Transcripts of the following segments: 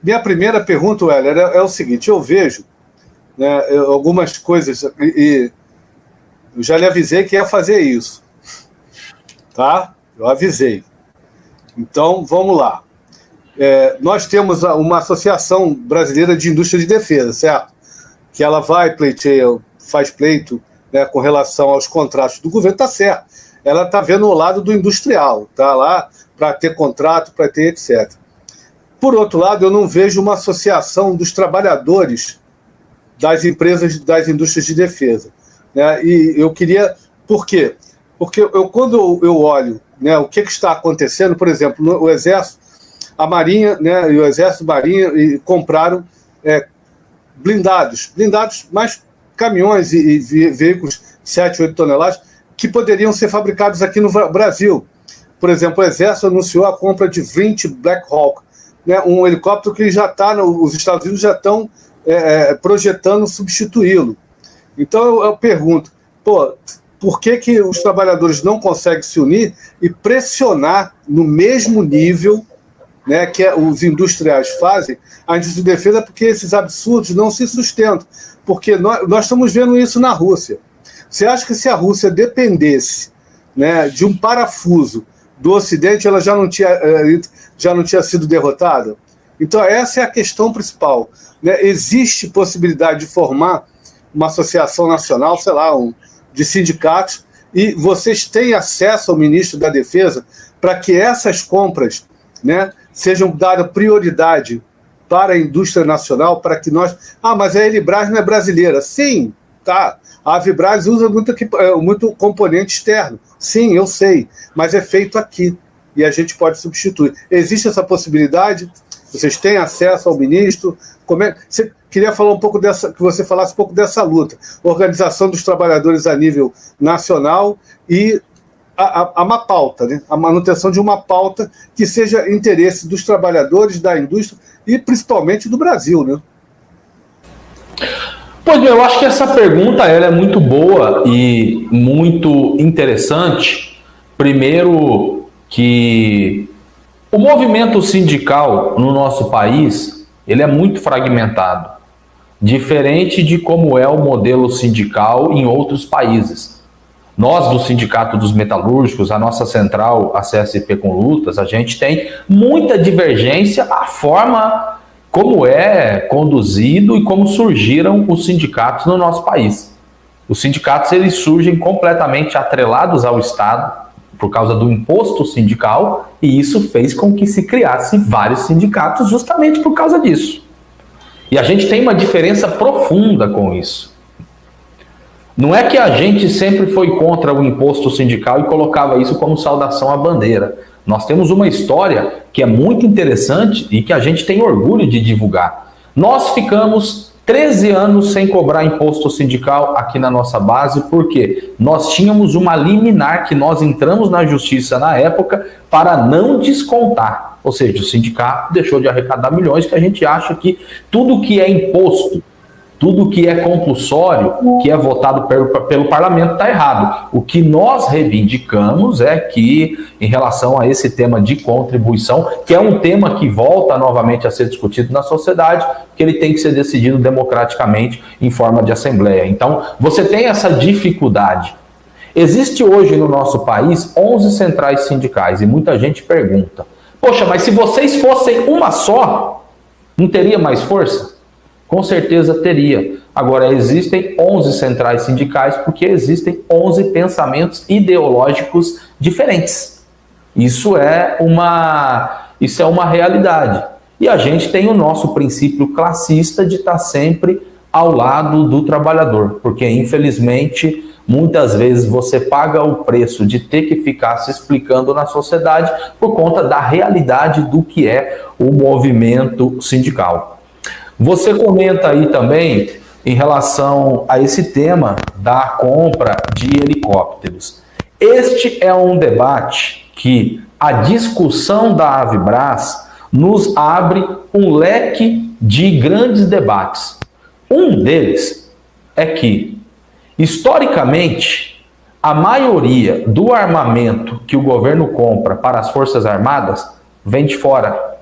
minha primeira pergunta, Weller, é o seguinte: eu vejo, né, algumas coisas, e eu já lhe avisei que ia fazer isso, tá? Eu avisei. Então, vamos lá. Nós temos uma Associação Brasileira de Indústria de Defesa, certo? Que ela faz pleito, né, com relação aos contratos do governo, tá certo. Ela está vendo o lado do industrial, tá lá para ter contrato, para ter etc. Por outro lado, eu não vejo uma associação dos trabalhadores das empresas das indústrias de defesa, né? E eu queria... Por quê? Porque quando eu olho, né, o que está acontecendo, por exemplo, o Exército, a Marinha, né, e o Exército e a Marinha compraram blindados, mais caminhões e veículos 7, 8 toneladas, que poderiam ser fabricados aqui no Brasil. Por exemplo, o Exército anunciou a compra de 20 Black Hawk, né, um helicóptero que já está, os Estados Unidos já estão projetando substituí-lo. Então eu pergunto, por que os trabalhadores não conseguem se unir e pressionar no mesmo nível, né, que os industriais fazem, a indústria de defesa, porque esses absurdos não se sustentam? Porque nós estamos vendo isso na Rússia. Você acha que se a Rússia dependesse, né, de um parafuso do Ocidente, ela já não tinha sido derrotada? Então essa é a questão principal, né? Existe possibilidade de formar uma associação nacional, sei lá, de sindicatos, e vocês têm acesso ao ministro da Defesa para que essas compras, né, sejam dadas prioridade para a indústria nacional, para que nós... mas a Elibras não é brasileira. Sim, tá. A Avibras usa muito componente externo. Sim, eu sei, mas é feito aqui e a gente pode substituir. Existe essa possibilidade? Vocês têm acesso ao ministro? Você queria falar um pouco que você falasse um pouco dessa luta, organização dos trabalhadores a nível nacional e uma pauta, né? A manutenção de uma pauta que seja interesse dos trabalhadores, da indústria e principalmente do Brasil, né? Pois bem, eu acho que essa pergunta ela é muito boa e muito interessante. Primeiro, que o movimento sindical no nosso país ele é muito fragmentado, diferente de como é o modelo sindical em outros países. Nós, do Sindicato dos Metalúrgicos, a nossa central, a CSP com Lutas, a gente tem muita divergência à forma como é conduzido e como surgiram os sindicatos no nosso país. Os sindicatos eles surgem completamente atrelados ao Estado por causa do imposto sindical, e isso fez com que se criasse vários sindicatos justamente por causa disso. E a gente tem uma diferença profunda com isso. Não é que a gente sempre foi contra o imposto sindical e colocava isso como saudação à bandeira. Nós temos uma história que é muito interessante e que a gente tem orgulho de divulgar. Nós ficamos 13 anos sem cobrar imposto sindical aqui na nossa base, porque nós tínhamos uma liminar que nós entramos na justiça na época para não descontar. Ou seja, o sindicato deixou de arrecadar milhões, que a gente acha que tudo que é imposto, tudo que é compulsório, que é votado pelo parlamento, está errado. O que nós reivindicamos é que, em relação a esse tema de contribuição, que é um tema que volta novamente a ser discutido na sociedade, que ele tem que ser decidido democraticamente em forma de assembleia. Então, você tem essa dificuldade. Existe hoje no nosso país 11 centrais sindicais, e muita gente pergunta, poxa, mas se vocês fossem uma só, não teria mais força? Com certeza teria. Agora, existem 11 centrais sindicais porque existem 11 pensamentos ideológicos diferentes. Isso é uma realidade. E a gente tem o nosso princípio classista de estar sempre ao lado do trabalhador, porque, infelizmente, muitas vezes você paga o preço de ter que ficar se explicando na sociedade por conta da realidade do que é o movimento sindical. Você comenta aí também em relação a esse tema da compra de helicópteros. Este é um debate que a discussão da Avibras nos abre um leque de grandes debates. Um deles é que, historicamente, a maioria do armamento que o governo compra para as Forças Armadas vem de fora.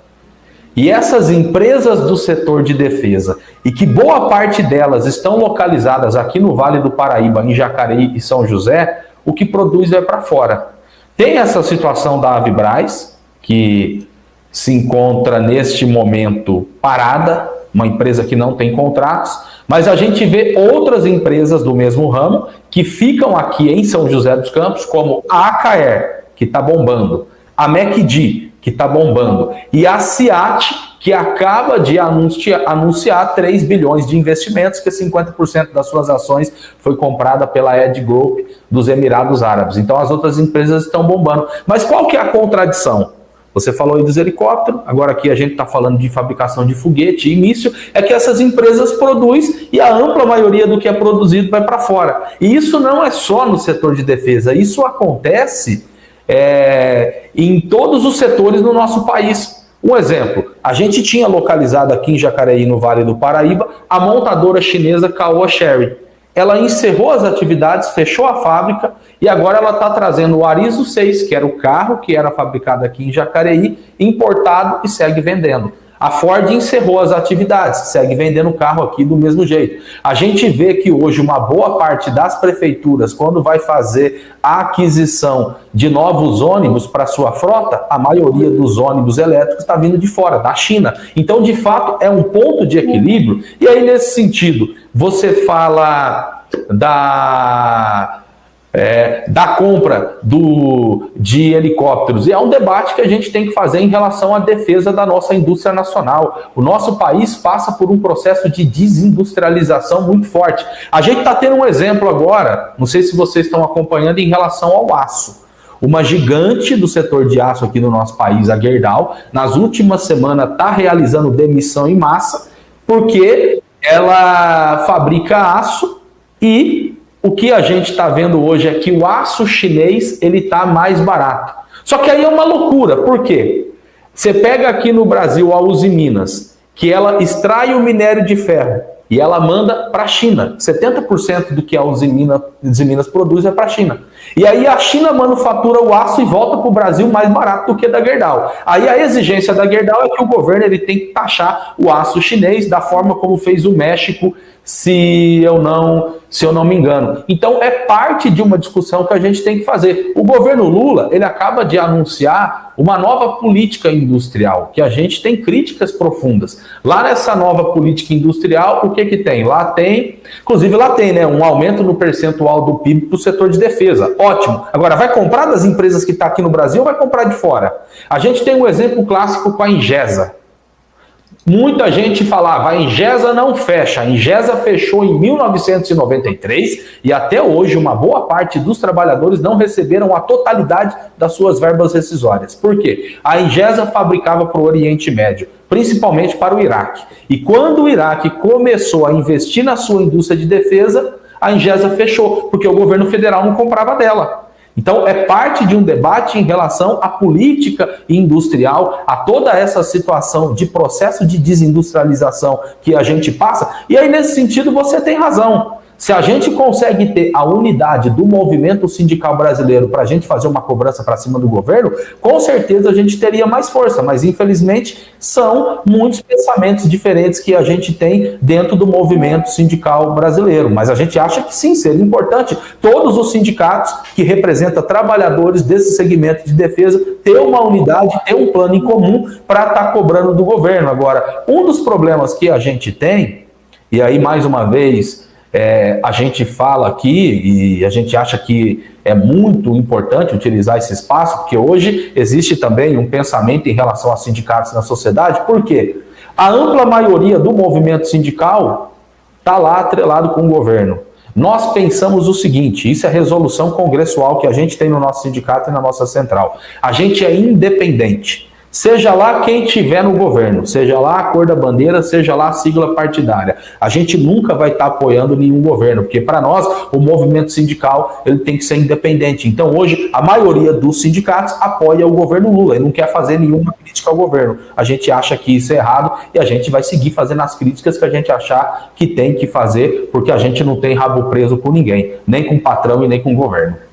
E essas empresas do setor de defesa, e que boa parte delas estão localizadas aqui no Vale do Paraíba, em Jacareí e São José, o que produz vai para fora. Tem essa situação da Avibraz, que se encontra neste momento parada, uma empresa que não tem contratos, mas a gente vê outras empresas do mesmo ramo que ficam aqui em São José dos Campos, como a Acaer, que está bombando, a MacD, que está bombando, e a Ciat, que acaba de anunciar 3 bilhões de investimentos, que 50% das suas ações foi comprada pela Ed Group dos Emirados Árabes. Então as outras empresas estão bombando. Mas qual que é a contradição? Você falou aí dos helicópteros, agora aqui a gente está falando de fabricação de foguete e míssil, é que essas empresas produzem e a ampla maioria do que é produzido vai para fora. E isso não é só no setor de defesa, isso acontece em todos os setores no nosso país. Um exemplo, a gente tinha localizado aqui em Jacareí, no Vale do Paraíba, a montadora chinesa Caoa Chery. Ela encerrou as atividades, fechou a fábrica e agora ela está trazendo o Arizo 6, que era o carro que era fabricado aqui em Jacareí, importado e segue vendendo. A Ford encerrou as atividades, segue vendendo o carro aqui do mesmo jeito. A gente vê que hoje uma boa parte das prefeituras, quando vai fazer a aquisição de novos ônibus para sua frota, a maioria dos ônibus elétricos está vindo de fora, da China. Então, de fato, é um ponto de equilíbrio. E aí, nesse sentido, você fala da compra de helicópteros. E é um debate que a gente tem que fazer em relação à defesa da nossa indústria nacional. O nosso país passa por um processo de desindustrialização muito forte. A gente está tendo um exemplo agora, não sei se vocês estão acompanhando, em relação ao aço. Uma gigante do setor de aço aqui no nosso país, a Gerdau, nas últimas semanas está realizando demissão em massa, porque ela fabrica aço e o que a gente está vendo hoje é que o aço chinês ele está mais barato. Só que aí é uma loucura. Por quê? Você pega aqui no Brasil a Uzi Minas, que ela extrai o minério de ferro e ela manda para a China. 70% do que a Uzi Minas produz é para a China. E aí a China manufatura o aço e volta para o Brasil mais barato do que da Gerdau. Aí a exigência da Gerdau é que o governo ele tem que taxar o aço chinês da forma como fez o México, se eu não me engano. Então é parte de uma discussão que a gente tem que fazer. O governo Lula, ele acaba de anunciar uma nova política industrial, que a gente tem críticas profundas. Lá nessa nova política industrial, o que tem? Lá tem, né, um aumento no percentual do PIB para o setor de defesa. Ótimo. Agora, vai comprar das empresas que estão aqui no Brasil ou vai comprar de fora? A gente tem um exemplo clássico com a Ingesa. Muita gente falava, a Ingesa não fecha. A Ingesa fechou em 1993 e até hoje uma boa parte dos trabalhadores não receberam a totalidade das suas verbas rescisórias. Por quê? A Ingesa fabricava para o Oriente Médio, principalmente para o Iraque. E quando o Iraque começou a investir na sua indústria de defesa, a Ingesa fechou, porque o governo federal não comprava dela. Então, é parte de um debate em relação à política industrial, a toda essa situação de processo de desindustrialização que a gente passa. E aí, nesse sentido, você tem razão. Se a gente consegue ter a unidade do movimento sindical brasileiro para a gente fazer uma cobrança para cima do governo, com certeza a gente teria mais força. Mas, infelizmente, são muitos pensamentos diferentes que a gente tem dentro do movimento sindical brasileiro. Mas a gente acha que sim, seria importante todos os sindicatos que representam trabalhadores desse segmento de defesa ter uma unidade, ter um plano em comum para estar cobrando do governo. Agora, um dos problemas que a gente tem, e aí mais uma vez a gente fala aqui e a gente acha que é muito importante utilizar esse espaço, porque hoje existe também um pensamento em relação a sindicatos na sociedade. Por quê? A ampla maioria do movimento sindical está lá atrelado com o governo. Nós pensamos o seguinte, isso é a resolução congressual que a gente tem no nosso sindicato e na nossa central. A gente é independente. Seja lá quem tiver no governo, seja lá a cor da bandeira, seja lá a sigla partidária. A gente nunca vai estar apoiando nenhum governo, porque para nós o movimento sindical ele tem que ser independente. Então hoje a maioria dos sindicatos apoia o governo Lula e não quer fazer nenhuma crítica ao governo. A gente acha que isso é errado e a gente vai seguir fazendo as críticas que a gente achar que tem que fazer, porque a gente não tem rabo preso com ninguém, nem com o patrão e nem com o governo.